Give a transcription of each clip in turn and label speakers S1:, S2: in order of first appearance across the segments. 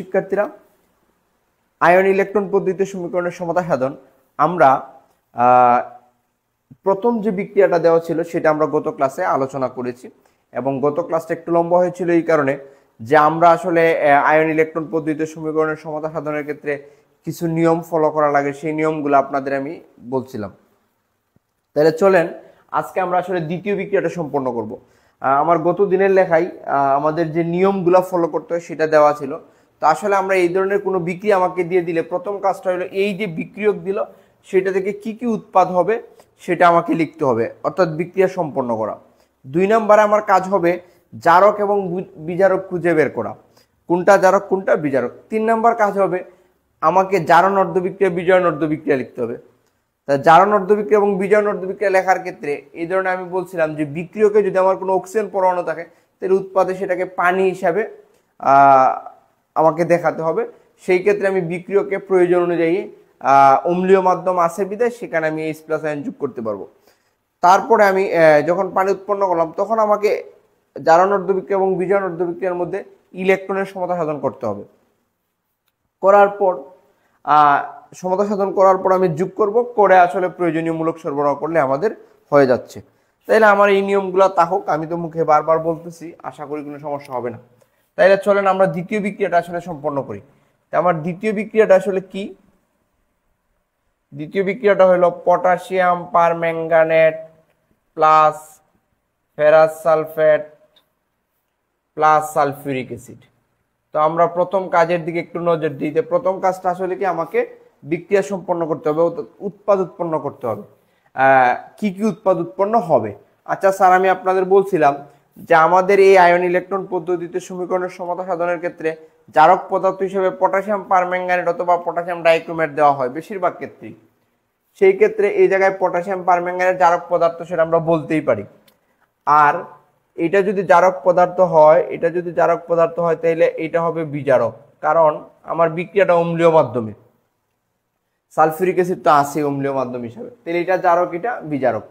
S1: শিক্ষার্থীরা, ion electron পদ্ধতিতে সমীকরণের সমতা সাধন আমরা প্রথম যে বিক্রিয়াটা দেওয়া ছিল সেটা আমরা গত ক্লাসে আলোচনা করেছি এবং গত ক্লাসটা একটু লম্বা হয়েছিল এই কারণে যে আমরা আসলে আয়ন ইলেকট্রন পদ্ধতিতে সমীকরণের সমতা সাধনের ক্ষেত্রে কিছু নিয়ম ফলো করা লাগে, সেই নিয়মগুলো আপনাদের আমি বলছিলাম। তাহলে চলেন আজকে আমরা আসলে দ্বিতীয় বিক্রিয়াটা সম্পন্ন করব। আমার গত দিনের লেখায় আমাদের যে নিয়মগুলো ফলো করতে হয় সেটা দেওয়া ছিল। তো আসলে আমরা এই ধরনের কোনো বিক্রিয়া আমাকে দিয়ে দিলে প্রথম কাজটা হলো এই যে বিক্রিয়ক দিল সেটা থেকে কি কি উৎপাদ হবে সেটা আমাকে লিখতে হবে, অর্থাৎ বিক্রিয়া সম্পন্ন করা। 2 নম্বরে আমার কাজ হবে জারক এবং বিজারক খুঁজে বের করা, কোনটা জারক কোনটা বিজারক। 3 নম্বর কাজ হবে আমাকে জারণ অর্ধবিক্রিয়া বিজয়ন অর্ধবিক্রিয়া লিখতে হবে। তা জারণ অর্ধবিক্রিয়া এবং বিজয়ন অর্ধবিক্রিয়া লেখার ক্ষেত্রে এই ধরনের আমি বলছিলাম যে বিক্রিয়কে যদি আমার কোনো অক্সিজেন পরমাণু থাকে তাহলে উৎপাদে সেটাকে পানি হিসাবে আমাকে দেখাতে হবে। সেই ক্ষেত্রে আমি বিক্রিয়কে প্রয়োজন অনুযায়ী অম্লীয় মাধ্যম আছে বিধায় সেখানে আমি H+ আয়ন যোগ করতে পারবো। তারপরে আমি যখন পানি উৎপন্ন করলাম তখন আমাকে জারণ অর্ধবিক্রিয়া এবং বিজয়ন অর্ধবিক্রিয়ার মধ্যে ইলেকট্রনের সমতা সাধন করতে হবে। করার পর সমতা সাধন করার পর আমি যোগ করব, করে আসলে প্রয়োজনীয় মূলক সরবরাহ করলে আমাদের হয়ে যাচ্ছে। তাইলে আমার এই নিয়মগুলো থাকুক, আমি তো মুখে বারবার বলতেছি, আশা করি কোনো সমস্যা হবে না। তাইলে চলেন আমরা দ্বিতীয় বিক্রিয়াটা আসলে সম্পন্ন করি। তা আমার দ্বিতীয় বিক্রিয়াটা আসলে কি? দ্বিতীয় বিক্রিয়াটা হলো potassium permanganate plus ferrous sulphate plus sulphuric acid. তো আমরা প্রথম কাজের দিকে একটু নজর দিই। প্রথম কাজটা আসলে কি আমাকে বিক্রিয়া সম্পন্ন করতে হবে, উৎপাদ উৎপন্ন করতে হবে। কি কি উৎপাদ উৎপন্ন হবে? আচ্ছা স্যার, আমি আপনাদের বলছিলাম যে আমাদের এই আয়ন ইলেকট্রন পদ্ধতিতে সমীকরণের সমতা সাধনের ক্ষেত্রে জারক পদার্থ হিসেবে পটাশিয়াম পারম্যাঙ্গানেট অথবা পটাশিয়াম ডাইক্রোমেট দেওয়া হয় বেশিরভাগ ক্ষেত্রেই। সেই ক্ষেত্রে এই জায়গায় পটাশিয়াম পারম্যাঙ্গানেট জারক পদার্থ সেটা আমরা বলতেই পারি। আর এটা যদি জারক পদার্থ হয়, তাহলে এটা হবে বিজারক, কারণ আমার বিক্রিয়াটা অম্লীয় মাধ্যমে, সালফিউরিক অ্যাসিড তো আছে অম্লীয় মাধ্যম হিসাবে, তাহলে এটা জারক এটা বিজারক।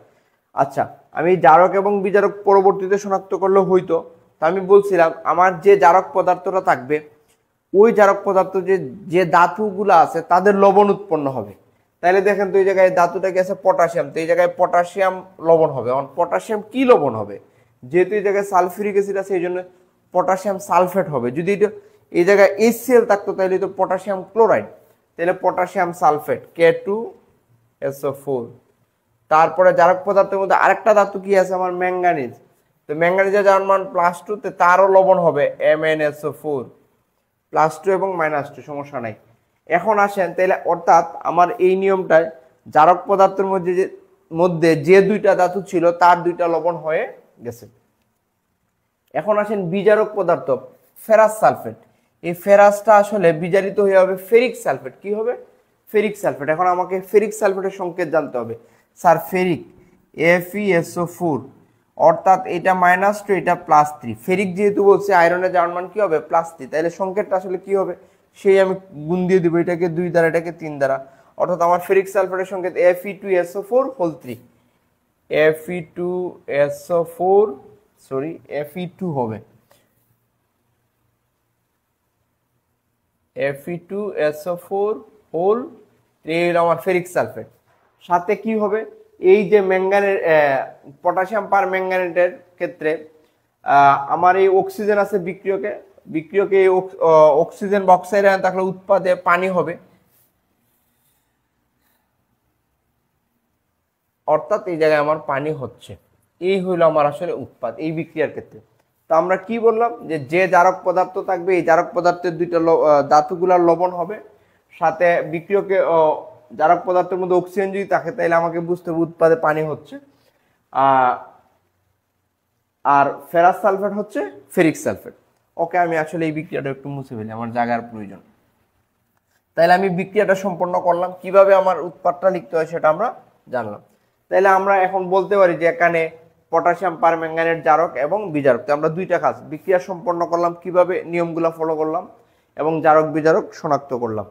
S1: আচ্ছা, আমি জারক এবং বিজারক পরবর্তীতে শনাক্ত করলে হইতো। তা আমি বলছিলাম আমার যে জারক পদার্থটা থাকবে ওই জারক পদার্থ যে ধাতুগুলো আছে তাদের লবণ উৎপন্ন হবে। তাহলে দেখেন তো এই জায়গায় ধাতুটা কি আছে? পটাশিয়াম। তো এই জায়গায় পটাশিয়াম লবণ হবে। পটাশিয়াম কি লবণ হবে? যেহেতু এই জায়গায় সালফিউরিক অ্যাসিড আছে এই জন্য পটাশিয়াম সালফেট হবে। যদি এই জায়গায় HCl থাকতো তাহলে তো পটাশিয়াম ক্লোরাইড, তাহলে পটাশিয়াম সালফেট K2SO4। তারপরে জারক পদার্থের মধ্যে আরেকটা ধাতু কি আছে আমার? ম্যাঙ্গানিজ। তো ম্যাঙ্গানিজের যার মান +2, তারও লবণ হবে MnSO4, +2 এবং -2, সমস্যা নাই। এখন আসেন তাহলে, অর্থাৎ আমার এই নিয়মটায় জারক পদার্থের মধ্যে যে দুইটা ধাতু ছিল তার দুইটা লবণ হয়ে গেছে। এখন আসেন বিজারক পদার্থ ফেরাস সালফেট। এই ফেরাসটা আসলে বিজারিত হয়ে হবে ফেরিক সালফেট। কি হবে? Ferric sulphate. এখন আমাকে ফেরিক সালফেটের সংকেত জানতে হবে। স্যার ফেরিক FeSO4, অর্থাৎ এটা -2 এটা +3। ফেরিক যেহেতু বলছে আয়রনের যাওয়ার মান কি হবে? +3। তাহলে সংকেতটা আসলে কি হবে সেই আমি গুণ দিয়ে দিব, এটাকে 2 দ্বারা এটাকে 3 দ্বারা, অর্থাৎ আমার ফেরিক সালফেটের সংকেত Fe2SO4 Fe2 হবে। Fe2SO4 এই হলো আমার ফেরিক সালফেট। সাথে কি হবে? এই যে ম্যাঙ্গানেট পটাশিয়াম পারম্যাঙ্গানেটের ক্ষেত্রে আমার এই অক্সিজেন আছে বিক্রিয়কে অক্সিজেন বা অক্সাইড আয়ন থাকলে উৎপাদে পানি হবে, অর্থাৎ এই জায়গায় আমার পানি হচ্ছে। এই হইলো আমার আসলে উৎপাদ এই বিক্রিয়ার ক্ষেত্রে। তো আমরা কি বললাম যে জারক পদার্থ থাকবে এই জারক পদার্থের দুইটা ধাতুগুলার লবণ হবে, সাথে বিক্রিয়কে জারক পদার্থের মধ্যে অক্সিজেন যদি থাকে তাহলে আমাকে বুঝতে হবে উৎপাদে পানি হচ্ছে। আর ফেরাস সালফেট হচ্ছে ফেরিক সালফেট। ওকে, আমি আসলে এই বিক্রিয়াটা একটু মুছে ফেলি, আমার জায়গার প্রয়োজন। তাহলে আমি বিক্রিয়াটা সম্পন্ন করলাম, কিভাবে আমার উৎপাদটা লিখতে হয় সেটা আমরা জানলাম। তাহলে আমরা এখন বলতে পারি যে এখানে পটাশিয়াম পারম্যাঙ্গানেট জারক এবং বিজারক। আমরা দুইটা কাজ বিক্রিয়া সম্পন্ন করলাম, কিভাবে নিয়মগুলো ফলো করলাম এবং জারক বিজারক শনাক্ত করলাম।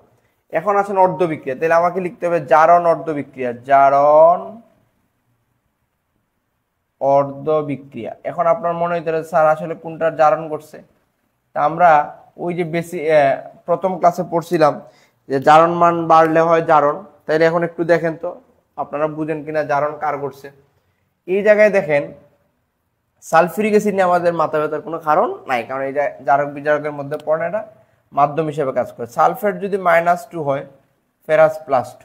S1: এখন আসেন অর্ধবিক্রিয়া। তাহলে আমাকে লিখতে হবে জারণ অর্ধবিক্রিয়া, জারণ অর্ধবিক্রিয়া। এখন আপনার মনে হইতে স্যার আসলে কোনটার জারণ করছে? তা আমরা ওই যে প্রথম ক্লাসে পড়ছিলাম যে জারণ মান বাড়লে হয় জারণ, তাইলে এখন একটু দেখেন তো আপনারা বুঝেন কিনা জারণ কার করছে। এই জায়গায় দেখেন সালফিউরিক অ্যাসিড নিয়ে আমাদের মাথা ব্যথার কোনো কারণ নাই, কারণ এই জারক বিজারকের মধ্যে পড়ে, এটা মাধ্যম হিসেবে কাজ করে। সালফেট যদি -2 হয়, ফেরাস +2।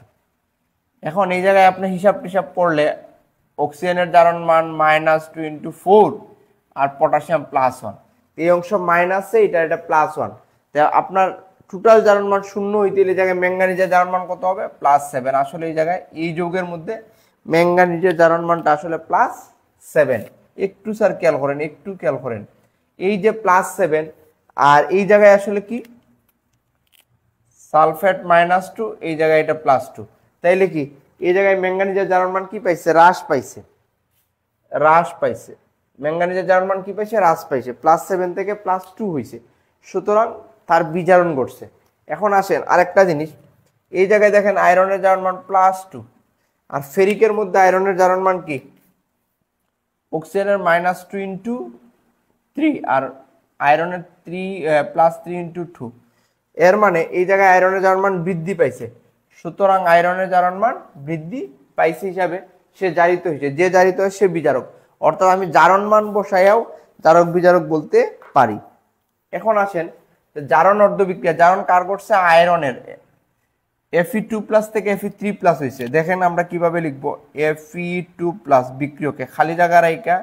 S1: এখন এই জায়গায় আপনি হিসাব টিসাব করলে অক্সিজেনের জারণ মান -2 × 4 আর পটাশিয়াম +1, এই অংশ মাইনাসে, এটা +1, তাই আপনার টোটাল জারণ মান 0 হইতে এই জায়গায় ম্যাঙ্গানিজের জারণ মান কত হবে? +7। আসলে এই জায়গায় এই যৌগের মধ্যে ম্যাঙ্গানিজের জারণ মানটা আসলে +7। একটু স্যার খেয়াল করেন, একটু খেয়াল করেন, এই যে +7 আর এই জায়গায় আসলে কি সালফেট -2, এই জায়গায় এটা +2, তাইলে কি এই জায়গায় ম্যাঙ্গানিজের জারণ মান কি পাইছে? হ্রাস পাইছে, হ্রাস পাইছে। ম্যাঙ্গানিজের জারণ মান কি পাইছে? হ্রাস পাইছে, +7 থেকে +2 হয়েছে, সুতরাং তার বিজারণ ঘটছে। এখন আসেন আরেকটা জিনিস, এই জায়গায় দেখেন আয়রনের জারণ মান +2 আর ফেরিকের মধ্যে আয়রনের জারণ মান কি? অক্সিজেনের -2 × 3 আর আয়রনের +3 × 2, এর মানে এই জায়গায় আয়রনের জারণ মান বৃদ্ধি পাইছে, সুতরাং আয়রনের জারণ মান বৃদ্ধি পাইছে হিসাবে সে জারিত হয়েছে। যে জারিত হয় সে বিজারক, অর্থাৎ আমি জারণ মান বসাইয়াও জারক বিজারক বলতে পারি। এখন আসেন জারণ অর্ধবিক্রিয়া, জারণ কার করছে? আয়রনের। Fe2+ থেকে Fe3+ হয়েছে, দেখেন আমরা কিভাবে লিখবো? Fe2+ বিক্রিয়কে খালি জায়গা রাইখা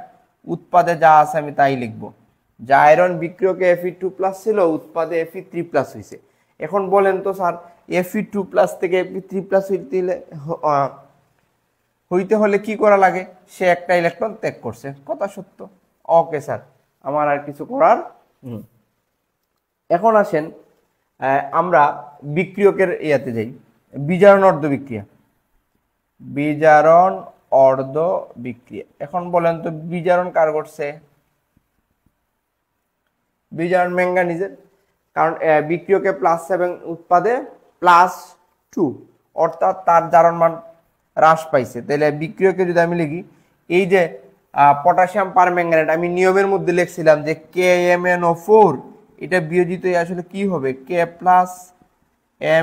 S1: উৎপাদে যা আছে আমি তাই লিখবো, যে আয়রন বিক্রিয়কে Fe2+ ছিল, উৎপাদে Fe3+ হয়েছে। এখন বলেন তো স্যার, Fe2+ থেকে Fe3+ হইতে হলে কি করা লাগে? সে একটা ইলেকট্রন ত্যাগ করছে, কথা সত্য। ওকে স্যার, আমার আর কিছু করার। এখন আসেন আমরা বিক্রিয়কের ইয়াতে যাই, বিজারণ অর্ধ বিক্রিয়া। বিজারণ অর্ধ বিক্রিয়া, এখন বলেন তো বিজারণ কার করছে? বিজারণ ম্যাঙ্গানিজের, কারণ বিক্রিয়কে +7 উৎপাদে +2, অর্থাৎ তার জারণ মান হ্রাস পাইছে। তাহলে বিক্রিয়কে যদি আমি লিখি, এই যে পটাশিয়াম পারম্যাঙ্গানেট আমি নিয়মের মধ্যে লিখছিলাম যে KMnO4, এটা বিয়োজিত আসলে কি হবে? K +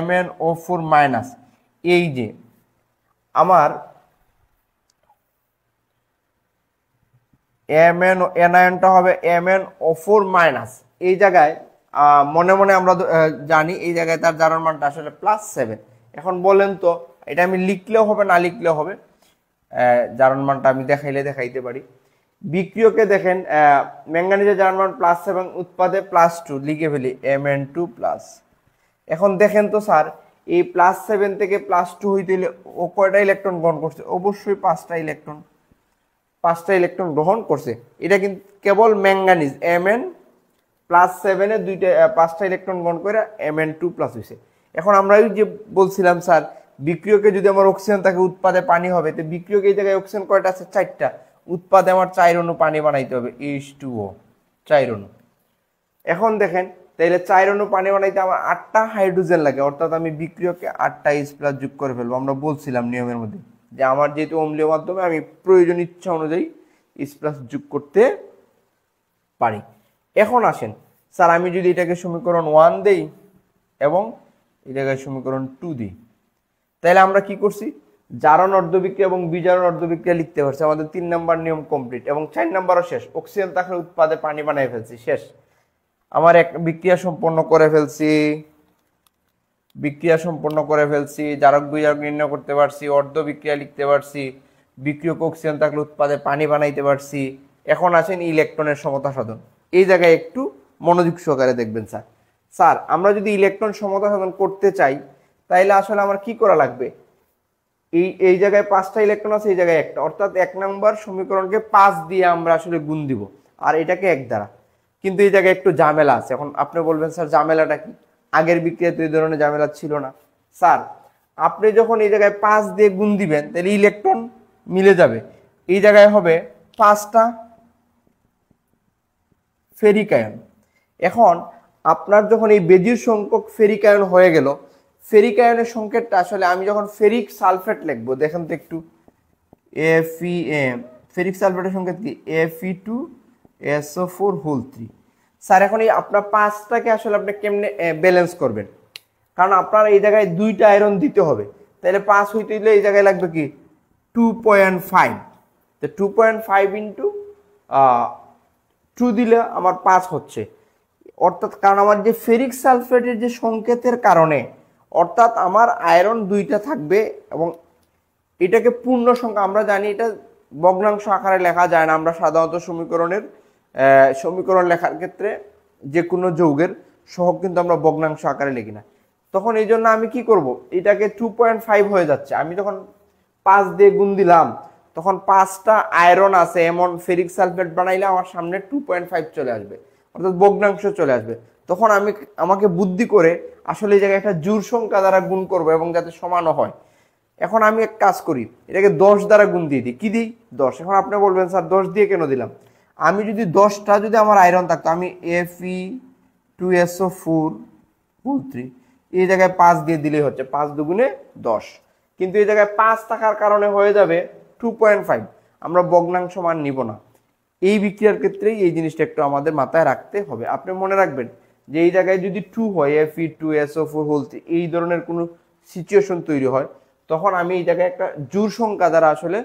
S1: MnO4-, এই যে আমার এনায়নটা হবে MnO4-, এই জায়গায় মনে মনে আমরা জানি এই জায়গায় তার জারণ মানটা আসলে +7। এখন বলেন তো এটা আমি লিখলেও হবে না লিখলেও হবে, জারণ মানটা আমি দেখাইতে পারি। বিক্রিয়কে দেখেন ম্যাঙ্গানিজের জারণ মান +7, উৎপাদে +2, লিখে ফেলি Mn2+। এখন দেখেন তো স্যার, এই +7 থেকে +2 হইতে হলে ও কয়টা ইলেকট্রন গ্রহণ করছে? অবশ্যই 5টা ইলেকট্রন গ্রহণ করছে। এটা কিন্তু কেবল ম্যাঙ্গানিজ, Mn+7 এ 5টা ইলেকট্রন গ্রহণ করে Mn2+ হয়েছে। এখন আমরা ওই যে বলছিলাম স্যার, বিক্রিয়কে যদি আমার অক্সিজেন থাকে, উৎপাদে পানি হবে, তো বিক্রিয়কে এই জায়গায় অক্সিজেন কয়টা আছে? 4টা, উৎপাদে আমার 4 অণু পানি বানাইতে হবে, H2O, 4 অণু। এখন দেখেন তাইলে 4 অণু পানি বানাইতে আমার 8টা হাইড্রোজেন লাগে, অর্থাৎ আমি বিক্রিয়কে 8টা H+ যোগ করে ফেলবো। আমরা বলছিলাম নিয়মের মধ্যে যে আমার যেহেতু অম্লীয় মাধ্যমে আমি প্রয়োজন ইচ্ছা অনুযায়ী H+ যোগ করতে পারি। এখন আসেন স্যার, আমি যদি এটাকে সমীকরণ 1 দেই এবং এটাকে সমীকরণ 2 দিই, তাহলে আমরা কি করছি? জারণ অর্ধবিক্রিয়া এবং বিজারণ অর্ধবিক্রিয়া লিখতে পারছি। আমাদের 3 নাম্বার নিয়ম কমপ্লিট এবং 4 নাম্বারও শেষ। অক্সিজেন থাকলে উৎপাদে পানি বানাই ফেলছি, শেষ। আমার এক বিক্রিয়া সম্পন্ন করে ফেলছি, জারক বিজারক নির্ণয় করতে পারছি, অর্ধ বিক্রিয়া লিখতে পারছি, বিক্রিয়ক অক্সিজেন থাকলে উৎপাদে পানি বানাইতে পারছি। এখন আসেন ইলেকট্রনের সমতা সাধন। এই জায়গায় একটু মনোযোগ সহকারে দেখবেন স্যার, আমরা যদি ইলেকট্রন সমতা সাধন করতে চাই, তাইলে আসলে আমার কি করা লাগবে? এই জায়গায় 5টা ইলেকট্রন আছে, এই জায়গায় একটা, অর্থাৎ 1 নম্বর সমীকরণকে 5 দিয়ে আমরা আসলে গুণ দিব, আর এটাকে 1 দ্বারা। কিন্তু এই জায়গায় একটু ঝামেলা আছে। এখন আপনি বলবেন স্যার ঝামেলাটা কি? আগের বিক্রিয়াতে এই ধরনের ঝামেলা ছিল না। স্যার, আপনি যখন এই জায়গায় 5 দিয়ে গুণ দিবেন, তাহলে ইলেকট্রন মিলে যাবে। এই জায়গায় হবে 5টা ফেরিক আয়ন। এখন আপনার যখন এই বেজির সংখ্যক ফেরিক আয়ন হয়ে গেল, ফেরিক আয়নের সংকেতটা আসলে আমি যখন ফেরিক সালফেট লিখবো, দেখেন তো একটু, ফেরিক সালফেটের সংকেত কি? Fe2SO4 3। স্যার এখন এই আপনার 5টাকে আসলে আপনি কেমনে ব্যালেন্স করবেন, কারণ আপনার এই জায়গায় 2টা আয়রন দিতে হবে, তাহলে 5 হইতে হলে এই জায়গায় লাগবে কি 2.5, তো 2.5 ইন্টু 2 দিলে আমার 5 হচ্ছে, অর্থাৎ কারণ আমার যে ফেরিক সালফেটের যে সংকেতের কারণে, অর্থাৎ আমার আয়রন 2টা থাকবে এবং এটাকে পূর্ণ সংখ্যা, আমরা জানি এটা ভগ্নাংশ আকারে লেখা যায় না, আমরা সাধারণত সমীকরণ লেখার ক্ষেত্রে যে কোনো যৌগের সহগ কিন্তু আমরা ভগ্নাংশ আকারে লিখি না, তখন এই জন্য আমি কি করব, এটাকে 2.5 হয়ে যাচ্ছে, আমি যখন 5 দিয়ে গুণ দিলাম তখন 5টা আয়রন আছে এমন ফেরিক সালফেট বানাইলে আমার সামনে 2.5 চলে আসবে, অর্থাৎ ভগ্নাংশ চলে আসবে, তখন আমাকে বুদ্ধি করে আসলে এই জায়গায় একটা জোড় সংখ্যা দ্বারা গুণ করব এবং যাতে সমানও হয়। এখন আমি এক কাজ করি, এটাকে 10 দ্বারা গুণ দিয়ে দিই, কি দিই 10। এখন আপনি বলবেন স্যার 10 দিয়ে কেন দিলাম, আমি যদি 10টা যদি আমার আয়রন থাকতো, আমি Fe2SO4 এই জায়গায় 5 দিয়ে দিলেই হচ্ছে, 5 দুগুণে 10, কিন্তু এই জায়গায় 5 থাকার কারণে হয়ে যাবে 2.5, আমরা ভগ্নাংশ মান নিব না। এই বিক্রিয়ার ক্ষেত্রেই এই জিনিসটা একটু আমাদের মাথায় রাখতে হবে। আপনি মনে রাখবেন যে এই জায়গায় যদি 2 হয়, Fe2SO4 এই ধরনের কোনো সিচুয়েশন তৈরি হয়, তখন আমি এই জায়গায় একটা জোড় সংখ্যা দ্বারা আসলে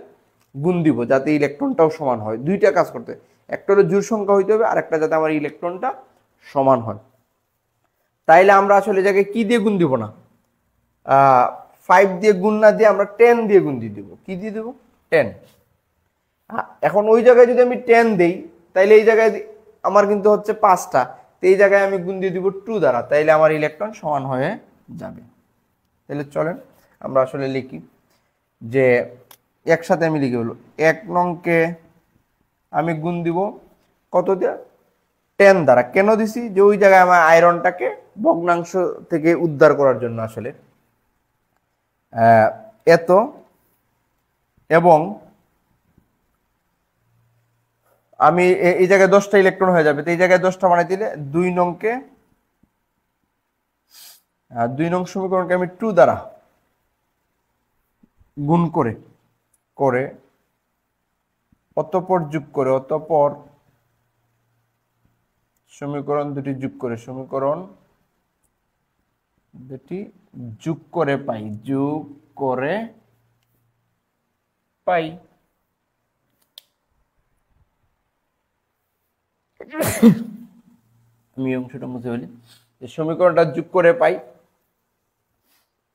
S1: গুণ দিব যাতে ইলেকট্রনটাও সমান হয়। 2টা কাজ করতে, একটা হলো জোড় সংখ্যা হইতে হবে আর একটা যাতে আমার ইলেকট্রনটা সমান হয়। তাইলে আমরা আসলে এই জায়গায় কি দিয়ে গুণ দিব না, 5 দিয়ে গুণ না দিয়ে আমরা 10 দিয়ে গুণ দিয়ে দিব। কি দিয়ে দেব, 10। এখন ওই জায়গায় যদি আমি 10 দেই তাইলে এই জায়গায় আমার কিন্তু হচ্ছে 5টা, তো এই জায়গায় আমি গুণ দিয়ে দিব 2 দ্বারা, তাইলে আমার ইলেকট্রন সমান হয়ে যাবে। তাহলে চলেন আমরা আসলে লিখি, যে একসাথে আমি লিখে হলো 1 নংকে আমি গুণ দিব কত দিয়ে, 10 দ্বারা। কেন দিছি, যে ওই জায়গায় আমার আয়রনটাকে ভগ্নাংশ থেকে উদ্ধার করার জন্য আসলে এত, এবং আমি এই জায়গায় 10টা ইলেকট্রন হয়ে যাবে, তো এই জায়গায় 10টা বানাই দিলে 2 নং সমীকরণকে আমি 2 দ্বারা গুণ করে অতঃপর যোগ করে, অতঃপর সমীকরণ দুটি যোগ করে, সমীকরণ দুটি যোগ করে পাই, আমি অংশটা মুছে ফেলি, সমীকরণটা যোগ করে পাই।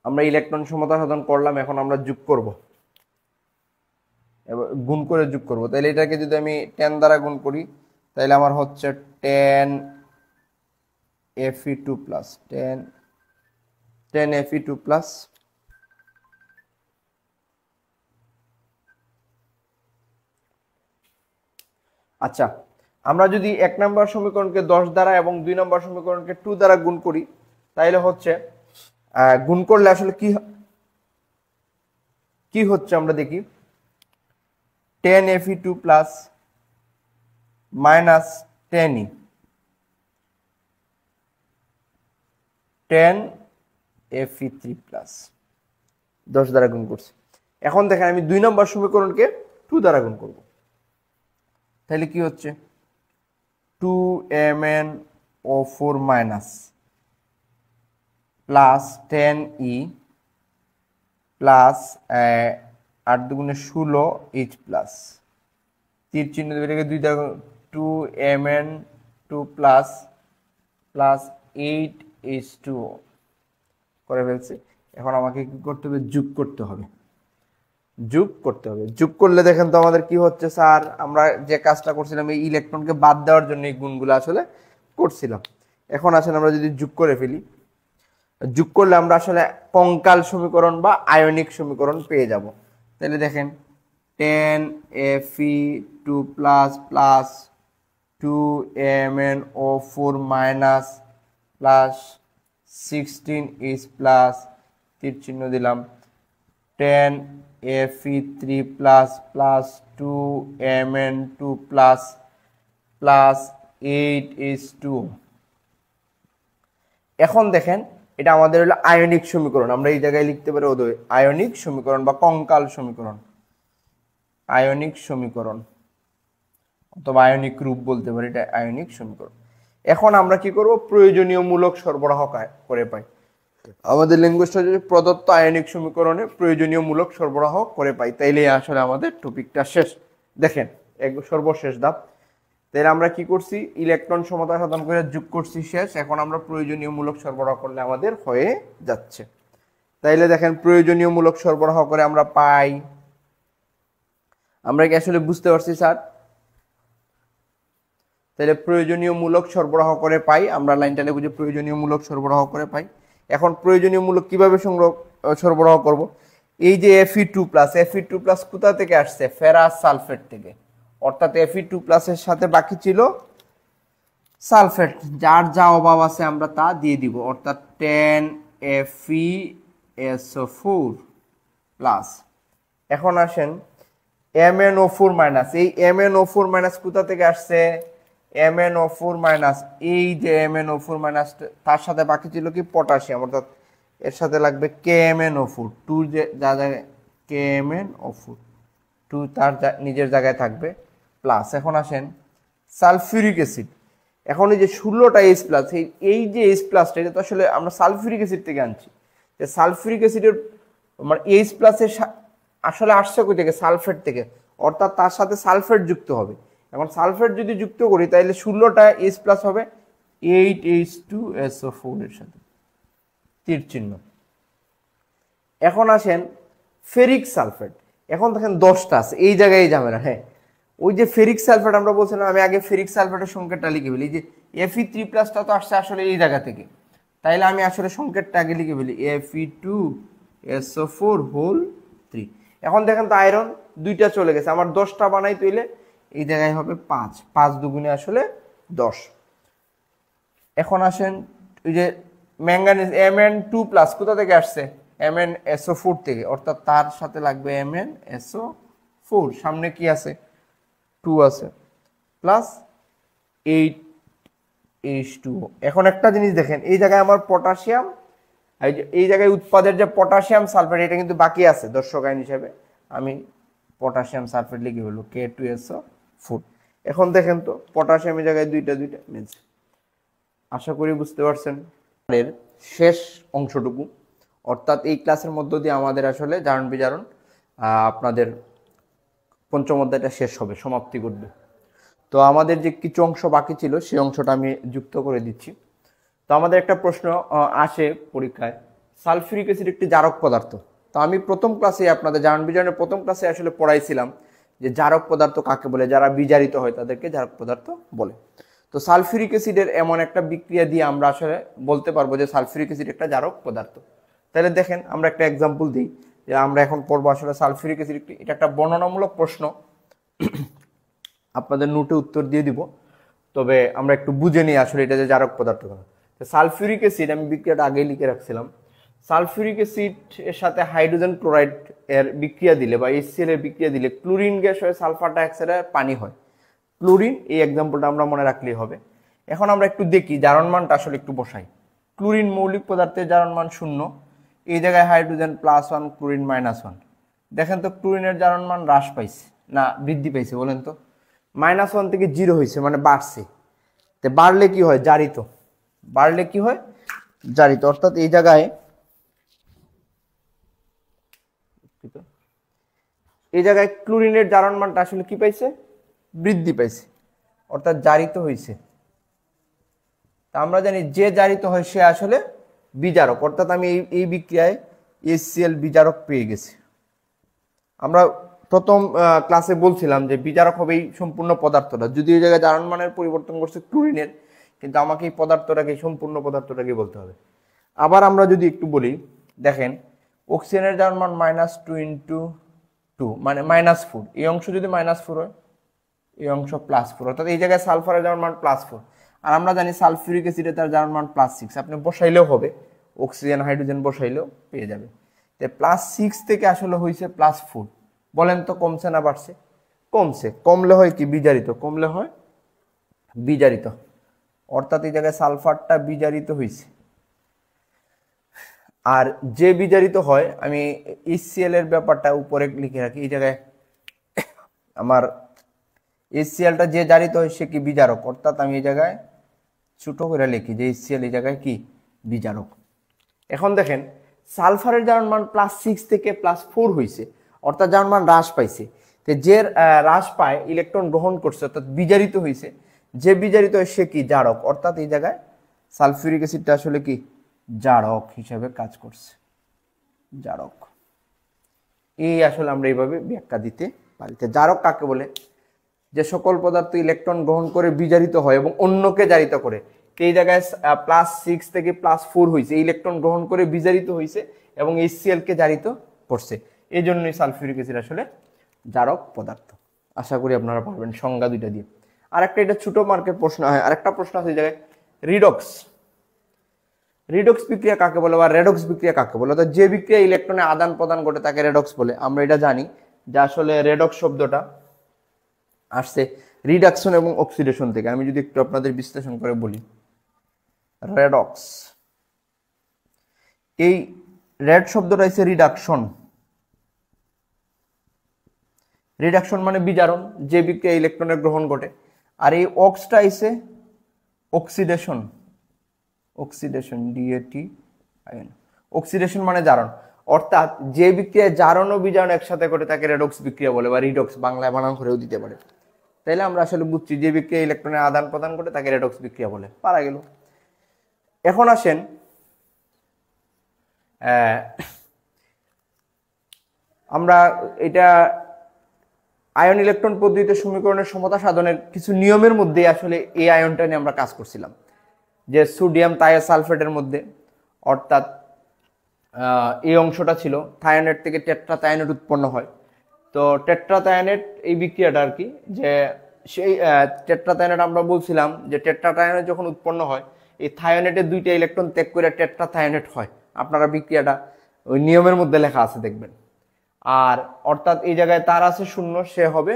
S1: আমরা ইলেকট্রন সমতা সাধন করলাম, এখন আমরা যোগ করব, গুণ করে যোগ করব। তাহলে এটাকে যদি আমি 10 দ্বারা গুণ করি তাহলে আমার হচ্ছে 10 Fe2 প্লাস 10 Fe2 প্লাস, আচ্ছা আমরা যদি 1 নম্বর সমীকরণকে 10 দ্বারা এবং 2 নম্বর সমীকরণকে 2 দ্বারা গুণ করি তাহলে হচ্ছে গুণ করলে আসলে কি হচ্ছে আমরা দেখি, 10 Fe2 plus minus 10 Fe3 plus 10 দ্বারা গুণ করছি। এখন দেখেন আমি 2 নম্বর সমীকরণকে 2 দ্বারা গুণ করব, তাহলে কি হচ্ছে 2MnO4 minus plus 10E plus 8 দুগুণে 16H প্লাস তীর চিহ্ন দেবে, এটাকে 2 দ্বারা 2Mn2 প্লাস 8H2O করে ফেলছি। এখন আমাকে কি করতে হবে, যোগ করতে হবে। যোগ করলে দেখেন তো আমাদের কি হচ্ছে, স্যার আমরা যে কাজটা করছিলাম এই ইলেকট্রনকে বাদ দেওয়ার জন্য এই গুণগুলো আসলে করছিলাম। এখন আসলে আমরা যদি যোগ করে ফেলি, যোগ করলে আমরা আসলে কঙ্কাল সমীকরণ বা আয়নিক সমীকরণ পেয়ে যাব। তাহলে দেখেন 10 Fe2 plus plus 2MnO4 minus plus 16H plus তীর চিহ্ন দিলাম 10 Fe3 plus plus 2Mn2 plus plus 8H2। এখন দেখেন এটা আমাদের হলো আয়নিক সমীকরণ, আমরা এই জায়গায় লিখতে পারি আয়নিক সমীকরণ বা কঙ্কাল সমীকরণ, আয়নিক সমীকরণ অথবা আয়নিক রূপ বলতে পারি, এটা আয়নিক সমীকরণ। এখন আমরা কি করব, প্রয়োজনীয় মূলক সরবরাহ করে পাই। আমাদের ল্যাঙ্গুয়েজটা যদি প্রদত্ত আয়নিক সমীকরণে প্রয়োজনীয় মূলক সরবরাহ করে পাই, তাইলে আসলে আমাদের টপিকটা শেষ। দেখেন সর্বশেষ ধাপ। তাহলে আমরা কি করছি, ইলেকট্রন সমতা সাধন করে যোগ করছি, শেষ। এখন আমরা প্রয়োজনীয় মূলক সরবরাহ করলে আমাদের হয়ে যাচ্ছে। তাইলে দেখেন প্রয়োজনীয় মূলক সরবরাহ করে আমরা পাই, আমরা কি আসলে বুঝতে পারছি স্যার? তাহলে প্রয়োজনীয় মূলক সরবরাহ করে পাই, আমরা লাইনটা লিখব যে প্রয়োজনীয় মূলক সরবরাহ করে পাই। এখন প্রয়োজনীয় মূলক কিভাবে সরবরাহ করব? এই যে Fe2+ কোথা থেকে আসছে? ফেরাস সালফেট থেকে। অর্থাৎ Fe2+ এর সাথে বাকি ছিল সালফেট, যার যা অভাব আছে আমরা তা দিয়ে দিব, অর্থাৎ 10FeSO4+। এখন আসেন MnO4-, এই MnO4- কোথা থেকে আসছে? MnO4-, এই যে MnO4- তার সাথে বাকি ছিল কি? পটাশিয়াম, অর্থাৎ এর সাথে লাগবে KMnO4, 2 যা জায়গায় KMnO4, 2 তার নিজের জায়গায় থাকবে প্লাস। এখন আসেন সালফিউরিক অ্যাসিড। এখন এই যে 16টা H+, এই যে H+টা এটা তো আসলে আমরা সালফিউরিক অ্যাসিড থেকে আনছি। যে সালফিউরিক অ্যাসিডের মানে H+ এর আসলে আসছে কই থেকে? সালফেট থেকে, অর্থাৎ তার সাথে সালফেট যুক্ত হবে। এখন সালফেট যদি যুক্ত করি তাহলে 16টা H+ হবে 8H2SO4 এর সাথে তীর চিহ্ন। এখন আসেন ফেরিক সালফেট। এখন দেখেন 10টা আছে, এই জায়গায় যাবে না। হ্যাঁ, ওই যে ফেরিক সালফেট আমরা বলছিলাম, আমি আগে ফেরিক সালফেটের সংকেতটা লিখে ফেলি। যে Fe3+টা তো আসছে আসলে এই জায়গা থেকে, তাইলে আমি আসলে সংকেতটা আগে লিখে ফেলি Fe2SO4 3। এখন দেখেন তো আয়রন 2টা চলে গেছে, আমার 10টা বানাই তৈলে এই জায়গায় হবে 5, 5 দুগুণে আসলে 10। এখন আসেন ওই যে ম্যাঙ্গানিজ Mn2+ কোথা থেকে আসছে? MnSO4 থেকে, অর্থাৎ তার সাথে লাগবে MnSO4, সামনে কি আছে? 2 আছে, প্লাস 8H2O। এখন একটা জিনিস দেখেন, এই জায়গায় আমার পটাশিয়াম, এই জায়গায় উৎপাদের যে পটাশিয়াম সালফেট এটা কিন্তু বাকি আছে, দর্শক আইন হিসেবে আমি পটাশিয়াম সালফেট লিখে ফেলবো K2SO4। এখন দেখেন তো পটাশিয়ামের জায়গায় দুইটা মিলছে। আশা করি বুঝতে পারছেন। এর শেষ অংশটুকু, অর্থাৎ এই ক্লাসের মধ্য দিয়ে আমাদের আসলে জারণ বিজারণ আপনাদের পঞ্চম অধ্যায়টা শেষ হবে, সমাপ্তি ঘটবে। তো আমাদের যে কিছু অংশ বাকি ছিল সেই অংশটা আমি যুক্ত করে দিচ্ছি। তো আমাদের একটা প্রশ্ন আসে পরীক্ষায়, সালফিউরিক অ্যাসিড একটি জারক পদার্থ। তো আমি প্রথম ক্লাসে আপনাদের জারণ বিজারণের প্রথম ক্লাসে আসলে পড়াইছিলাম যে জারক পদার্থ কাকে বলে, যারা বিজারিত হয় তাদেরকে জারক পদার্থ বলে। তো সালফিউরিক অ্যাসিডের এমন একটা বিক্রিয়া দিয়ে আমরা আসলে বলতে পারবো যে সালফিউরিক অ্যাসিড একটা জারক পদার্থ। তাহলে দেখেন আমরা একটা এক্সাম্পল দিই, যে আমরা এখন পড়বো আসলে সালফিউরিক অ্যাসিড এটা একটা বর্ণনামূলক প্রশ্ন, আপনাদের নোটে উত্তর দিয়ে দিব, তবে আমরা একটু বুঝে নিই আসলে এটা যে জারক পদার্থ কেন। সালফিউরিক অ্যাসিড আমি বিক্রিয়াটা আগেই লিখে রাখছিলাম। সালফিউরিক অ্যাসিড এর সাথে হাইড্রোজেন ক্লোরাইড এর বিক্রিয়া দিলে বা HCl এর বিক্রিয়া দিলে ক্লোরিন গ্যাস হয়ে সালফার ডাইঅক্সাইডের পানি হয়। ক্লোরিন, এই এক্সাম্পলটা আমরা মনে রাখলেই হবে। এখন আমরা একটু দেখি জারণ মানটা আসলে একটু বসাই। ক্লোরিন মৌলিক পদার্থের জারণ মান 0, এই জায়গায় হাইড্রোজেন +1, ক্লোরিন -1। দেখেন তো ক্লোরিনের জারণ মান হ্রাস পাইছে না বৃদ্ধি পাইছে? বলেন তো। -1 থেকে 0 হয়েছে, মানে বাড়ছে। তো বাড়লে কি হয়? জারিত। বাড়লে কি হয়? জারিত। অর্থাৎ এই জায়গায় ক্লোরিনের জারণ মানটা আসলে কি পাইছে? বৃদ্ধি পাইছে, অর্থাৎ জারিত হয়েছে। তা আমরা জানি যে জারিত হয় সে আসলে বিজারক, অর্থাৎ আমি এই বিক্রিয়ায় HCl বিজারক পেয়ে গেছি। আমরা প্রথম ক্লাসে বলছিলাম যে বিজারক হবে এই সম্পূর্ণ পদার্থটা, যদি এই জায়গায় জারণ মানের পরিবর্তন করছে ক্লোরিনের, কিন্তু আমাকে এই পদার্থটাকে, সম্পূর্ণ পদার্থটাকে বলতে হবে। আবার আমরা যদি একটু বলি, দেখেন অক্সিজেনের জারণ মান -2 × 2 মানে -4, এই অংশ যদি -4 হয়, এই অংশ +4, অর্থাৎ এই জায়গায় সালফারের জারণ মান +4। আর আমরা জানি সালফিউরিক অ্যাসিডে তার জারণ মান +6, আপনি বসাইলেও হবে, অক্সিজেন হাইড্রোজেন বসাইলেও পেয়ে যাবে। তো +6 থেকে আসলে হয়েছে +4। বলেন তো কমছে না বাড়ছে? কমছে। কমলে হয় কি? বিজারিত। কমলে হয় বিজারিত, অর্থাৎ এই জায়গায় সালফারটা বিজারিত হয়েছে। আর যে বিজারিত হয়, আমি HCl এর ব্যাপারটা উপরে লিখে রাখি, এই জায়গায় আমার HClটা যে জারিত হয় সে কি বিজারক, অর্থাৎ আমি এই জায়গায় ছোট করে লিখি যে HCl এই জায়গায় কি বিজারক। এখন দেখেন সালফারের জারণ মান +6 থেকে +4 হয়েছে, অর্থাৎ জারণ মান হ্রাস পাইছে। তো যে হ্রাস পায় ইলেকট্রন গ্রহণ করছে অর্থাৎ বিজারিত হয়েছে, যে বিজারিত হয় সে কি জারক, অর্থাৎ এই জায়গায় সালফিউরিক অ্যাসিডটা আসলে কি জারক হিসাবে কাজ করছে, জারক। এই আসলে আমরা এইভাবে ব্যাখ্যা দিতে পারি। জারক কাকে বলে? যে সকল পদার্থ ইলেকট্রন গ্রহণ করে বিজারিত হয় এবং অন্যকে জারিত করে। এই জায়গায় +6 থেকে +4 হয়েছে, ইলেকট্রন গ্রহণ করে বিজারিত হয়েছে এবং HCl কে জারিত করছে, এই জন্যই সালফিউরিক অ্যাসিড আসলে জারক পদার্থ। আশা করি আপনারা পারবেন সংজ্ঞা দুইটা দিয়ে। আরেকটা এটা ছোট মার্কের প্রশ্ন হয়, আরেকটা প্রশ্ন আছে এই জায়গায় রিডক্স। রিডক্স বিক্রিয়া কাকে বলে বা রেডক্স বিক্রিয়া কাকে বলে? অর্থাৎ যে বিক্রিয়া ইলেকট্রনের আদান প্রদান ঘটে তাকে রেডক্স বলে। আমরা এটা জানি যে আসলে রেডক্স শব্দটা আসছে রিডাকশন এবং অক্সিডেশন থেকে। আমি যদি একটু আপনাদের বিশ্লেষণ করে বলি, রেডক্স, এই রেড শব্দটা হচ্ছে রিডাকশন। রিডাকশন মানে বিজারণ, যে বিক্রিয়া ইলেকট্রনের গ্রহণ ঘটে। আর এই অক্সটা হচ্ছে oxidation, oxidation DAT ion. Oxidation মানে জারণ, অর্থাৎ যে বিক্রিয়ায় জারণ ও বিজারণ একসাথে ঘটে তাকে রেডক্স বিক্রিয়া বলে বা রিডক্স, বাংলায় বানান করেও দিতে পারে। তাইলে আমরা আসলে বুঝছি যে বিক্রিয়া ইলেকট্রনের আদান প্রদান ঘটে তাকে রেডক্স বিক্রিয়া বলে, পারা গেল। এখন আসেন আমরা এটা আয়ন ইলেকট্রন পদ্ধতিতে সমীকরণের সমতা সাধনের কিছু নিয়মের মধ্যে আসলে এই আয়নটা নিয়ে আমরা কাজ করছিলাম, যে সোডিয়াম থায়োসালফেটের মধ্যে, অর্থাৎ এই অংশটা ছিল থায়োনেট থেকে টেট্রাথায়োনেট উৎপন্ন হয়। তো টেট্রাথায়োনেট এই বিক্রিয়াটা আর কি, যে সেই টেট্রাথায়োনেট আমরা বলছিলাম যে টেট্রাথায়োনেট যখন উৎপন্ন হয় এই থায়োনেটের দুইটা ইলেকট্রন ত্যাগ করে টেট্রাথায়োনেট হয়। আপনারা বিক্রিয়াটা ওই নিয়মের মধ্যে লেখা আছে দেখবেন। আর অর্থাৎ এই জায়গায় তার আছে 0, সে হবে,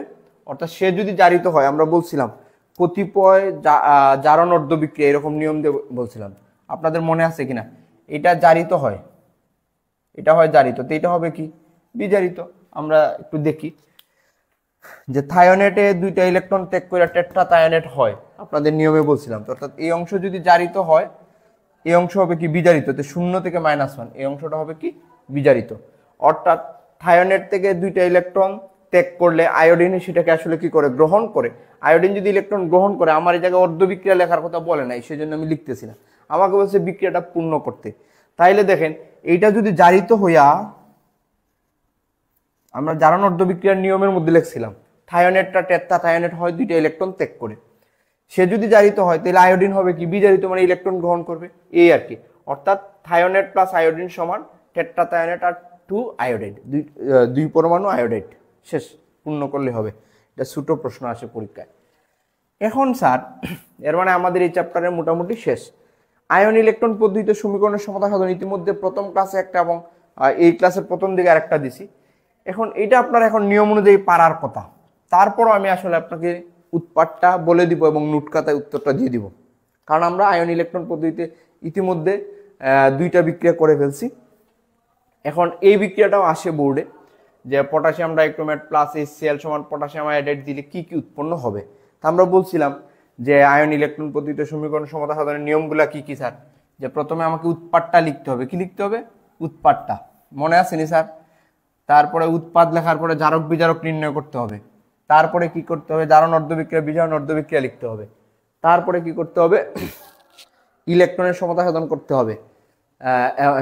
S1: অর্থাৎ সে যদি জারিত হয়, আমরা বলছিলাম কতিপয় জারণ অর্ধ বিক্রিয়া এরকম নিয়ম দিয়ে বলছিলাম, আপনাদের মনে আছে কিনা? এটা জারিত হয়, এটা হয় জারিত, তো এটা হবে কি বিজারিত। আমরা একটু দেখি যে থায়োনেটে দুইটা ইলেকট্রন ত্যাগ করে টেট্রাথায়োনেট হয়, আপনাদের নিয়মে বলছিলাম। তো অর্থাৎ এই অংশ যদি জারিত হয়, এই অংশ হবে কি বিজারিত, তো 0 থেকে -1 এই অংশটা হবে কি বিজারিত। অর্থাৎ থায়োনেট থেকে দুইটা ইলেকট্রন ত্যাগ করলে আয়োডিন সেটাকে আসলে কি করে গ্রহণ করে। আয়োডিন যদি ইলেকট্রন গ্রহণ করে, আমার এই জায়গায় অর্ধ বিক্রিয়া লেখার কথা বলে নাই, সেজন্য আমি লিখতেছি না, আমাকে বলছে বিক্রিয়াটা পূর্ণ করতে। তাইলে দেখেন এইটা যদি জারিত হইয়া, আমরা জারণ অর্ধ বিক্রিয়ার নিয়মের মধ্যে লিখছিলাম থায়োনেটটা টেট্রাথায়োনেট হয় দুইটা ইলেকট্রন ত্যাগ করে, সে যদি জারিত হয় তাহলে আয়োডিন হবে কি বিজারিত, মানে ইলেকট্রন গ্রহণ করবে, এই আর কি। অর্থাৎ থায়োনেট প্লাস আয়োডিন সমান টেট্রাথায়োনেট আর 2 আয়োডাইড, দুই পরমাণু আয়োডাইড, শেষ, পূর্ণ করলে হবে। এটা ছোট প্রশ্ন আসে পরীক্ষায়। এখন স্যার এর মানে আমাদের এই চ্যাপ্টারের মোটামুটি শেষ। আয়ন ইলেকট্রন পদ্ধতিতে সমীকরণের সমতা সাধন ইতিমধ্যে প্রথম ক্লাসে একটা এবং এই ক্লাসের প্রথম দিকে আরেকটা দিছি। এখন এটা আপনার এখন নিয়ম অনুযায়ী পারার কথা, তারপরও আমি আসলে আপনাকে উৎপাদটা বলে দিব এবং নোট খাতায় উত্তরটা দিয়ে দিব, কারণ আমরা আয়ন ইলেকট্রন পদ্ধতিতে ইতিমধ্যে দুইটা বিক্রিয়া করে ফেলছি। এখন এই বিক্রিয়াটাও আসে বোর্ডে, যে পটাশিয়াম ডাইক্রোমেট প্লাস HCl সমান পটাশিয়াম আয়োডাইড দিলে কি কি উৎপন্ন হবে। তা আমরা বলছিলাম যে আয়ন ইলেকট্রন পদ্ধতিতে সমীকরণ সমতা সাধনের নিয়মগুলা কি কি স্যার? যে প্রথমে আমাকে উৎপাদটা লিখতে হবে, কি লিখতে হবে? উৎপাদটা, মনে আসেনি স্যার? তারপরে উৎপাদ লেখার পরে জারক বিজারক নির্ণয় করতে হবে, তারপরে কি করতে হবে? জারণ অর্ধ বিক্রিয়া বিজারণ অর্ধ বিক্রিয়া লিখতে হবে, তারপরে কি করতে হবে? ইলেকট্রনের সমতা সাধন করতে হবে।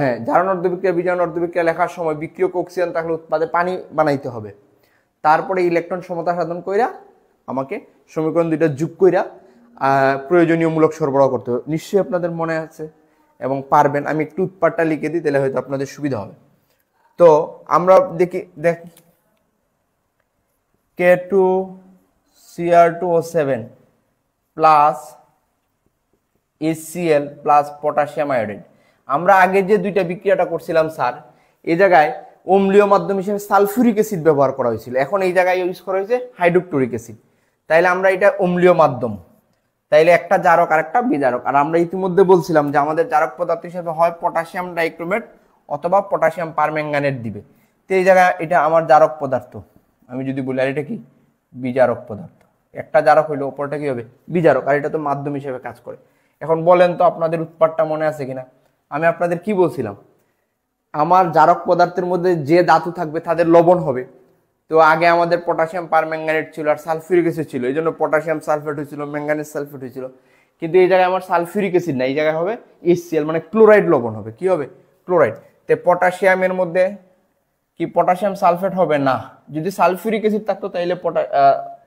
S1: হ্যাঁ, জারণ অর্ধ বিক্রিয়া বিজারণ অর্ধ বিক্রিয়া লেখার সময় বিক্রিয়ক অক্সিজেন থাকলে উৎপাদে পানি বানাইতে হবে। তারপরে ইলেকট্রন সমতা সাধন কইরা আমাকে সমীকরণ দুইটা যোগ কইরা প্রয়োজনীয় মূলক সরবরাহ করতে হবে। নিশ্চয়ই আপনাদের মনে আছে এবং পারবেন। আমি একটু উৎপাদটা লিখে দিই, তাহলে হয়তো আপনাদের সুবিধা হবে। তো আমরা দেখি K2Cr2O7 plus HCl plus potassium iodide. আমরা আগে যে দুইটা বিক্রিয়াটা করছিলাম স্যার, এই জায়গায় অম্লীয় মাধ্যম হিসেবে সালফিউরিক অ্যাসিড ব্যবহার করা হয়েছিল, এখন এই জায়গায় ইউজ করা হয়েছে হাইড্রোক্লোরিক অ্যাসিড। তাইলে আমরা এটা অম্লীয় মাধ্যম, তাইলে একটা জারক আর একটা বিজারক। আর আমরা ইতিমধ্যে বলছিলাম যে আমাদের জারক পদার্থ হিসেবে হয় পটাশিয়াম ডাইক্রোমেট অথবা পটাশিয়াম পারম্যাঙ্গানেট দিবে। তো এই জায়গায় এটা আমার জারক পদার্থ, আমি যদি বলি আর এটা কি বিজারক পদার্থ। একটা জারক হইলে ওপরটা কি হবে? বিজারক, আর এটা তো মাধ্যম হিসেবে কাজ করে। এখন বলেন তো আপনাদের উৎপাদটা মনে আছে কিনা? আমি আপনাদের কি বলছিলাম, আমার জারক পদার্থের মধ্যে যে ধাতু থাকবে তাদের লবণ হবে। তো আগে আমাদের পটাশিয়াম পারম্যাঙ্গানেট ছিল আর সালফিউরিক অ্যাসিড ছিল, এই জন্য পটাশিয়াম সালফেট হয়েছিল, ম্যাঙ্গানিজ সালফেট হয়েছিল। কিন্তু এই জায়গায় আমার সালফিউরিক অ্যাসিড না, এই জায়গায় হবে HCl, মানে ক্লোরাইড লবণ হবে। কি হবে? ক্লোরাইড। তো পটাশিয়ামের মধ্যে কি পটাশিয়াম সালফেট হবে না? যদি সালফিউরিক অ্যাসিড থাকতো তাহলে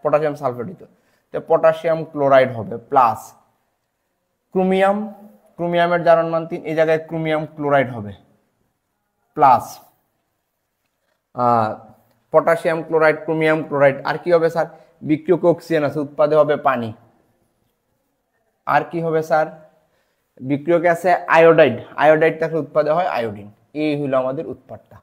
S1: পটাশিয়াম সালফেট হতো। তো পটাশিয়াম ক্লোরাইড হবে প্লাস ক্রোমিয়াম, ক্রোমিয়ামের জারণ মান 3, এই জায়গায় ক্রোমিয়াম ক্লোরাইড হবে plus potassium chloride, chromium chloride. আর কি হবে স্যার? বিক্রিয়ক অক্সিজেন আছে, উৎপাদে হবে পানি। আর কি হবে স্যার? বিক্রিয়কে আছে আয়োডাইড, আয়োডাইড থাকলে উৎপাদে হয় আয়োডিন। এই হলো আমাদের উৎপাদটা।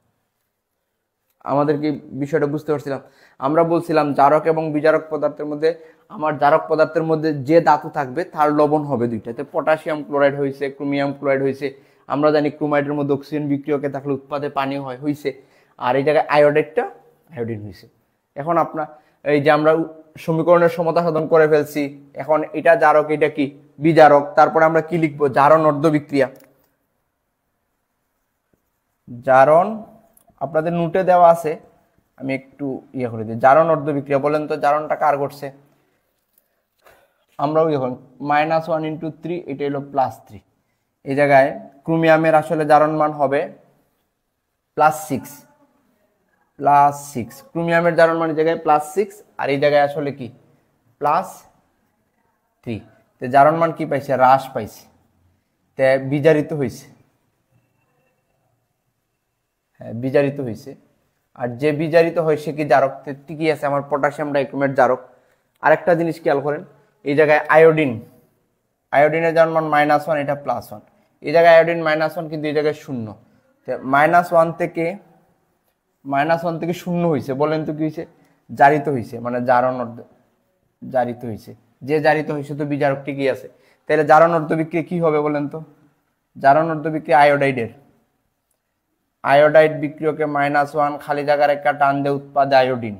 S1: আমাদের কি বিষয়টা বুঝতে পারছিলাম? আমরা বলছিলাম জারক এবং বিজারক পদার্থের মধ্যে, আমার জারক পদার্থের মধ্যে যে ধাতু থাকবে তার লবণ হবে দুইটাতে। পটাশিয়াম ক্লোরাইড হয়েছে, ক্রোমিয়াম ক্লোরাইড হয়েছে। আমরা জানি ক্রোমাইডের মধ্যে অক্সিজেন বিক্রিয়কে থাকলে উৎপাদে পানি হয়, হয়েছে। আর এই জায়গায় আয়োডাইডটা আয়োডিন হয়েছে। এখন আপনার এই যে আমরা সমীকরণের সমতা সাধন করে ফেলছি, এখন এটা জারক, এটা কি বিজারক। তারপরে আমরা কি লিখবো? জারণ অর্ধ বিক্রিয়া। জারণ আপনাদের নোটে দেওয়া আছে, আমি একটু ইয়ে করে দিই। জারণ অর্ধ বিক্রিয়া, বলেন তো জারণটা কার ঘটছে? আমরাও এখন -1 × 3, এটা হলো +3। এই জায়গায় ক্রোমিয়ামের আসলে জারণ মান হবে +6, ক্রোমিয়ামের জারণ মান এই জায়গায় +6, আর এই জায়গায় আসলে কি +3। তো জারণ মান কি পাইছে? হ্রাস পাইছে, তে বিজারিত হয়েছে। হ্যাঁ, বিজারিত হয়েছে। আর যে বিজারিত হয় সে কি জারক? ঠিকই আছে, আমার পটাশিয়াম ডাইক্রোমেট জারক। আরেকটা জিনিস খেয়াল করেন, এই জায়গায় আয়োডিন, আয়োডিনের জারণ মান -1, এটা +1। এই জায়গায় আয়োডিন -1, কিন্তু এই জায়গায় 0। -1 থেকে -1 থেকে 0 হয়েছে। বলেন তো কি হয়েছে? জারিত হয়েছে, মানে জারণ অর্ধ জারিত হয়েছে। যে জারিত হয়েছে তো বিজারক ঠিকই আছে। তাহলে জারণ অর্ধ বিক্রিয়া কি হবে বলেন তো? জারণ অর্ধ বিক্রিয়া আয়োডাইডের, আয়োডাইড বিক্রিয়কে -1 খালি জায়গার একটা টান দিয়ে উৎপাদে আয়োডিন,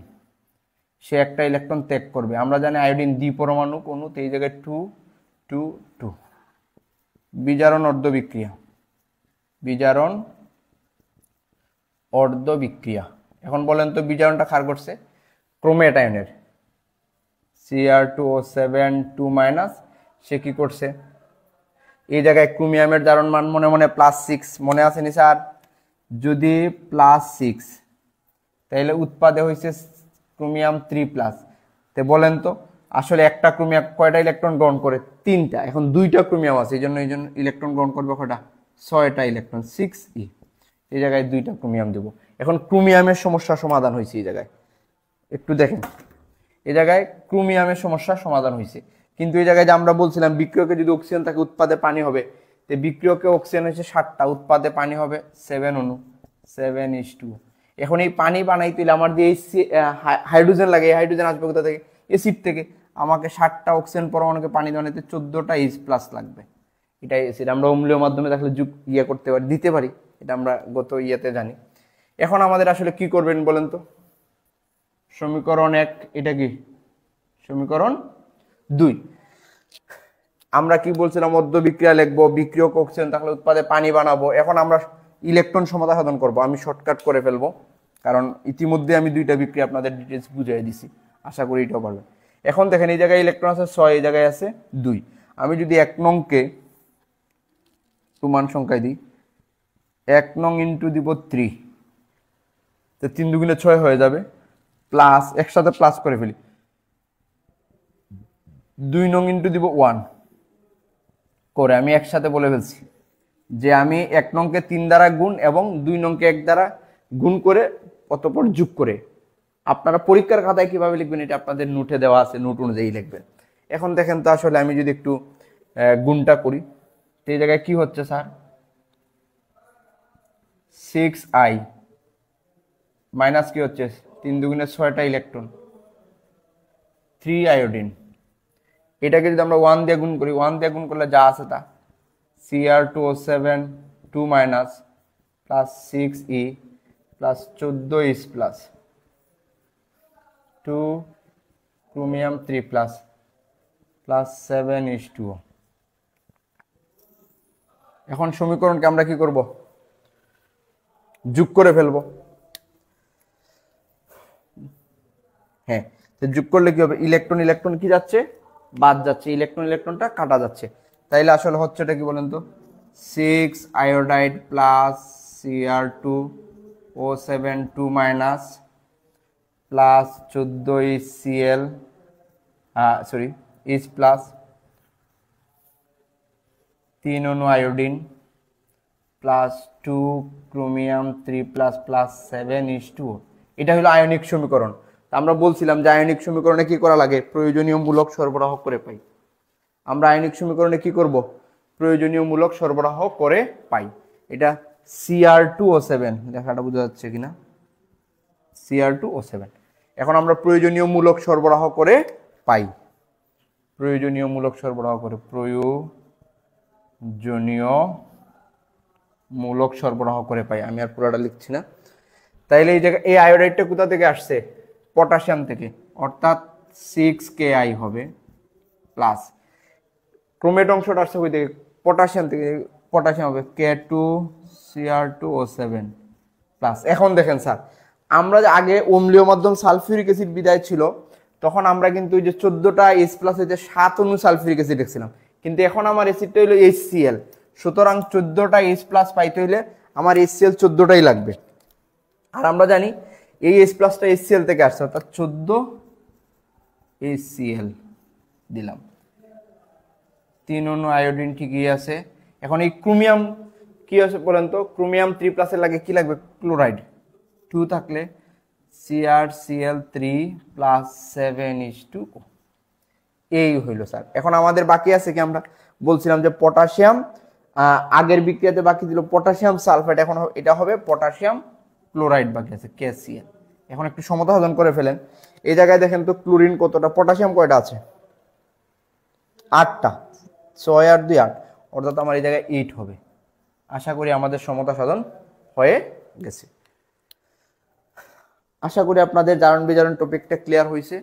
S1: সে একটা ইলেকট্রন ত্যাগ করবে। আমরা জানি আয়োডিন দ্বিপরমাণু অণু, এই জায়গায় 2 2 2। বিজারণ অর্ধ বিক্রিয়া, বিজারণ অর্ধ বিক্রিয়া। এখন বলেন তো বিজারণটা কার করছে? ক্রোমেট আয়নের, Cr2O7 2-, সে কি করছে? এই জায়গায় ক্রোমিয়ামের জারণ মান মনে মনে +6, মনে আছে নি স্যার? যদি +6, তাহলে উৎপাদে হয়েছে ক্রোমিয়াম 3+। তো বলেন তো আসলে একটা ক্রোমিয়াম কয়টা ইলেকট্রন গ্রহণ করে? 3টা। এখন 2টা ক্রোমিয়াম আছে, এই জন্য ইলেকট্রন গ্রহণ করবে কয়টা? 6টা ইলেকট্রন, 6e। এই জায়গায় 2টা ক্রোমিয়াম দেব। এখন ক্রোমিয়ামের সমস্যা সমাধান হয়েছে। এই জায়গায় একটু দেখেন, এই জায়গায় ক্রোমিয়ামের সমস্যা সমাধান হয়েছে। কিন্তু এই জায়গায় যে আমরা বলছিলাম বিক্রিয়কে যদি অক্সিজেন থাকে উৎপাদে পানি হবে, তো বিক্রিয়কে অক্সিজেন হচ্ছে 7টা, উৎপাদে পানি হবে 7 অণু, 7:2। এখন এই পানি বানাইতে হলে আমার যে হাইড্রোজেন লাগে, এই হাইড্রোজেন আসবে কোথা থেকে? অ্যাসিড থেকে। আমাকে 7টা অক্সিজেন পরমাণুকে পানি বানাইতে 14টা H+ লাগবে। এটাই অ্যাসিড। আমরা অম্লীয় মাধ্যমে থাকলে করতে পারি, দিতে পারি, এটা আমরা গত ইয়েতে জানি। এখন আমাদের আসলে কি করবেন বলেন তো? সমীকরণ 1, এটা কি সমীকরণ 2। আমরা কি বলছিলাম? মধ্য বিক্রিয়া লিখবো, বিক্রিয়ক অক্সিজেন থাকলে উৎপাদে পানি বানাবো। এখন আমরা ইলেকট্রন সমতা সাধন করব। আমি শর্টকাট করে ফেলবো, কারণ ইতিমধ্যে আমি 2টা বিক্রিয়া আপনাদের ডিটেলস বুঝিয়ে দিছি, আশা করি এটাও পারবেন। এখন দেখেন এই জায়গায় ইলেকট্রন আছে 6, এই জায়গায় আছে 2। আমি যদি 1 নংকে প্রমাণ সংখ্যায় দিই, 1 নং ইন্টু দিব 3, তো 3 2 6 হয়ে যাবে, প্লাস একসাথে প্লাস করে ফেলি। 2 নং ইন্টু দিব 1 করে আমি একসাথে বলে ফেলছি যে আমি 1 নংকে 3 দ্বারা গুণ এবং 2 নংকে 1 দ্বারা গুণ করে অতঃপর যোগ করে। আপনারা পরীক্ষার খাতায় কিভাবে লিখবেন এটা আপনাদের নোটে দেওয়া আছে, নোট অনুযায়ী লিখবেন। এখন দেখেন তো আসলে আমি যদি একটু গুণটা করি, তো এই জায়গায় কি হচ্ছে স্যার? 6i মাইনাস কি হচ্ছে? 3 2 6টা ইলেকট্রন, 3 আয়োডিন। এটাকে যদি আমরা 1 দিয়ে গুণ করি, 1 দিয়ে গুণ করলে যা আছে তা Cr2O7 2- plus 6e plus 14H+ 2 chromium 3+ plus 7H2O। এখন সমীকরণকে আমরা কি করব, যোগ করে ফেলবো। হ্যাঁ, তো যোগ করলে কি হবে, ইলেকট্রন ইলেকট্রন কি যাচ্ছে, বাদ যাচ্ছে, ইলেকট্রন ইলেকট্রনটা কাটা যাচ্ছে। তাইলে আসলে হচ্ছে এটা কি বলেন তো, 6 iodide plus Cr2O7 2 minus plus 14 HCl sorry H plus 3 অণু iodine plus 2 chromium 3 plus plus 7H2O। এটা হলো আয়নিক সমীকরণ। তা আমরা বলছিলাম যে আয়নিক সমীকরণে কি করা লাগে, প্রয়োজনীয় মূলক সরবরাহ করে পাই। আমরা আয়নিক সমীকরণে কি করব, প্রয়োজনীয় মূলক সরবরাহ করে পাই। এটা Cr2O7, লেখাটা বোঝা যাচ্ছে কিনা, Cr2O7। এখন আমরা প্রয়োজনীয় মূলক সরবরাহ করে পাই, প্রয়োজনীয় মূলক সরবরাহ করে, প্রয়োজনীয় মূলক সরবরাহ করে পাই। আমি আর পুরোটা লিখছি না। তাইলে এই জায়গায় এই আয়োডাইডটা কোথা থেকে আসছে, পটাশিয়াম থেকে, অর্থাৎ 6Ki হবে প্লাস ক্রোমেট অংশটা আসছে ওই থেকে, পটাশিয়াম থেকে, পটাশিয়াম হবে K2Cr2O7 প্লাস। এখন দেখেন স্যার, আমরা যে আগে অম্লীয় মাধ্যম সালফিউরিক অ্যাসিড বিদায় ছিল, তখন আমরা কিন্তু ওই যে 14টা H প্লাস যে 7 অণু সালফিউরিক অ্যাসিড দেখছিলাম, কিন্তু এখন আমার অ্যাসিডটা হলো HCl। সুতরাং 14টা H প্লাস পাইতে হইলে আমার HCl 14টাই লাগবে। আর আমরা জানি এই H প্লাসটা HCl থেকে আসছে, অর্থাৎ 14 HCl দিলাম। 3 অণু আয়োডিন ঠিকই আছে। এখন এই ক্রোমিয়াম কি আছে বলেন তো, ক্রোমিয়াম 3 প্লাসের লাগে কি লাগবে, ক্লোরাইড। 2 থাকলে CrCl3 প্লাস 7H2O। এই হইল স্যার। এখন আমাদের বাকি আছে কি, আমরা বলছিলাম যে পটাশিয়াম, আগের বিক্রিয়াতে বাকি ছিল পটাশিয়াম সালফেট, এখন এটা হবে পটাশিয়াম ক্লোরাইড বাকি আছে, KCl। এখন একটু সমতা সাধন করে ফেলেন। এই জায়গায় দেখেন তো ক্লোরিন কতটা, পটাশিয়াম কয়টা আছে, 8টা, 6 আর 2 8, অর্থাৎ আমার এই জায়গায় 8 হবে। আশা করি আমাদের সমতা সাধন হয়ে গেছে। আশা করি আপনাদের জারণ বিজারণ টপিকটা ক্লিয়ার হয়েছে।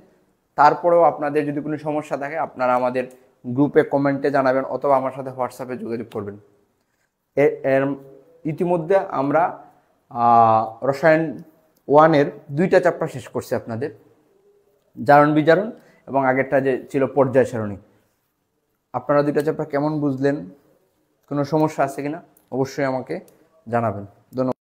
S1: তারপরেও আপনাদের যদি কোনো সমস্যা থাকে আপনারা আমাদের গ্রুপে কমেন্টে জানাবেন, অথবা আমার সাথে হোয়াটসঅ্যাপে যোগাযোগ করবেন। এর ইতিমধ্যে আমরা রসায়ন 1-এর 2টা চ্যাপ্টার শেষ করছি আপনাদের, জারণ বিজারণ এবং আগেরটা যে ছিল পর্যায় সারণী। আপনারা 2টা চ্যাপ্টার কেমন বুঝলেন, কোনো সমস্যা আছে কিনা অবশ্যই আমাকে জানাবেন। ধন্যবাদ।